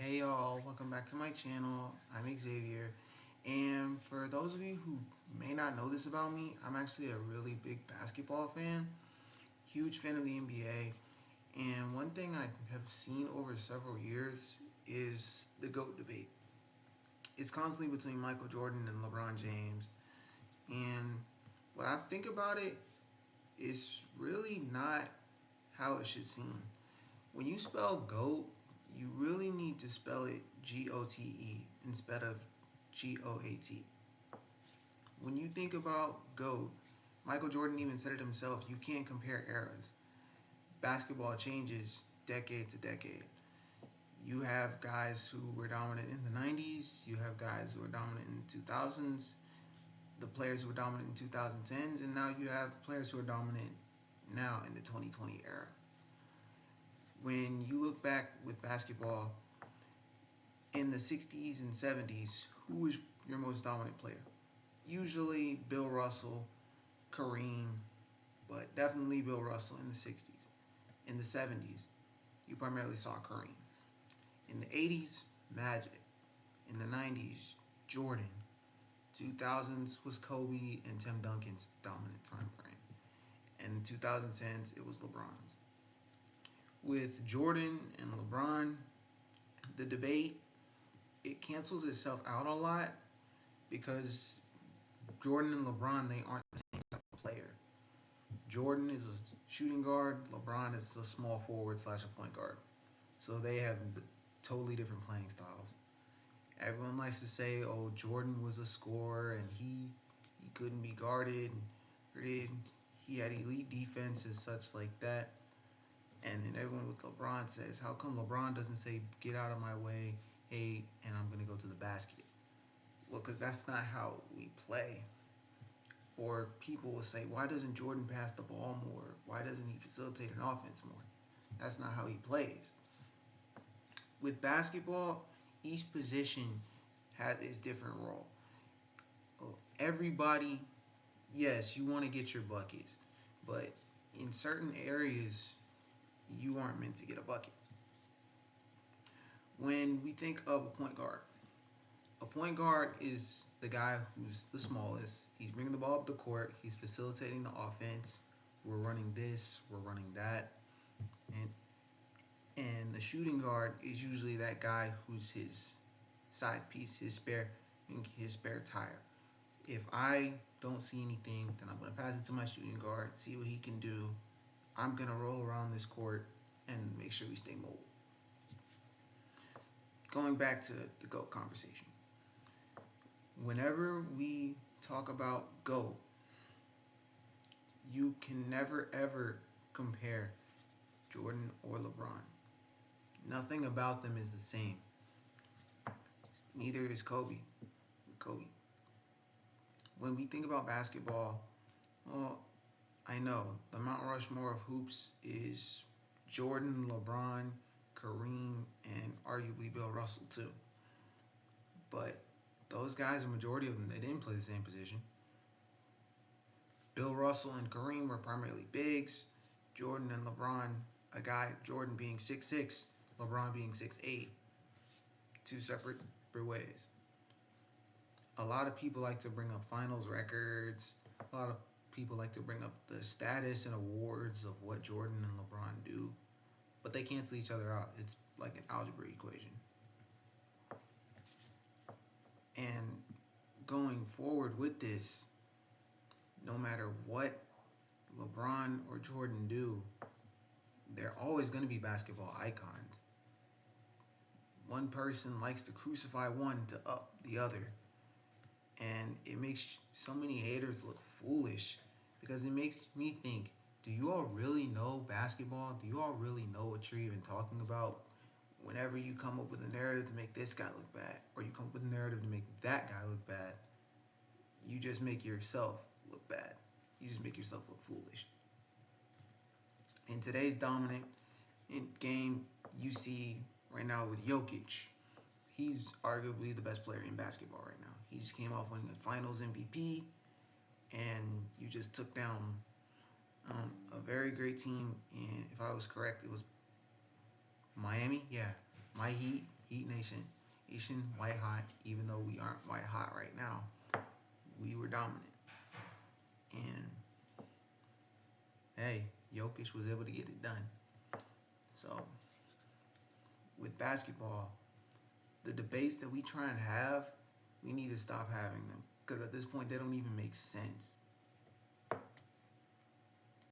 Hey y'all, welcome back to my channel. I'm Xavier. And for those of you who may not know this about me, I'm actually a really big basketball fan, huge fan of the NBA. And one thing I have seen over several years is the GOAT debate. It's constantly between Michael Jordan and LeBron James. And when I think about it, it's really not how it should seem. When you spell GOAT, you really need to spell it G.O.T.E instead of G.O.A.T. When you think about GOAT, Michael Jordan even said it himself, you can't compare eras. Basketball changes decade to decade. You have guys who were dominant in the 90s, you have guys who were dominant in the 2000s, the players who were dominant in 2010s, and now you have players who are dominant now in the 2020 era. When you look back with basketball in the 60s and 70s, who was your most dominant player? Usually Bill Russell, Kareem, but definitely Bill Russell in the 60s. In the 70s, you primarily saw Kareem. In the 80s, Magic. In the 90s, Jordan. 2000s was Kobe and Tim Duncan's dominant time frame. And in 2010s, it was LeBron's. With Jordan and LeBron, the debate it cancels itself out a lot because Jordan and LeBron they aren't the same type of player. Jordan is a shooting guard, LeBron is a small forward slash a point guard. So they have totally different playing styles. Everyone likes to say, "Oh, Jordan was a scorer and he couldn't be guarded. He had elite defense and such like that." And then everyone with LeBron says, "How come LeBron doesn't say, 'Get out of my way, hey, and I'm gonna go to the basket'?" Well, because that's not how we play. Or people will say, "Why doesn't Jordan pass the ball more? Why doesn't he facilitate an offense more?" That's not how he plays. With basketball, each position has its different role. Everybody, yes, you want to get your buckets, but in certain areas, you aren't meant to get a bucket. When we think of a point guard is the guy who's the smallest. He's bringing the ball up the court. He's facilitating the offense. We're running this. We're running that. And the shooting guard is usually that guy who's his side piece, his spare tire. If I don't see anything, then I'm gonna pass it to my shooting guard, see what he can do. I'm gonna roll around this court and make sure we stay mobile. Going back to the GOAT conversation. Whenever we talk about GOAT, you can never ever compare Jordan or LeBron. Nothing about them is the same. Neither is Kobe. Kobe. When we think about basketball, well, I know the Mount Rushmore of hoops is Jordan, LeBron, Kareem, and arguably Bill Russell too. But those guys, a majority of them, they didn't play the same position. Bill Russell and Kareem were primarily bigs. Jordan and LeBron, Jordan being 6'6", LeBron being 6'8", two separate ways. A lot of people like to bring up finals records. A lot of people like to bring up the status and awards of what Jordan and LeBron do, but they cancel each other out. It's like an algebra equation. And going forward with this, no matter what LeBron or Jordan do, they're always going to be basketball icons. One person likes to crucify one to up the other. And it makes so many haters look foolish because it makes me think, do you all really know basketball? Do you all really know what you're even talking about? Whenever you come up with a narrative to make this guy look bad, or you come up with a narrative to make that guy look bad, you just make yourself look bad. You just make yourself look foolish. In today's dominant game, you see right now with Jokic, he's arguably the best player in basketball right now. He just came off winning a Finals MVP, and you just took down a very great team. And if I was correct, it was Miami. Yeah, my Heat. Heat Nation, Asian white hot. Even though we aren't white hot right now, we were dominant. And hey, Jokic was able to get it done. So with basketball, the debates that we try and have, we need to stop having them because at this point they don't even make sense.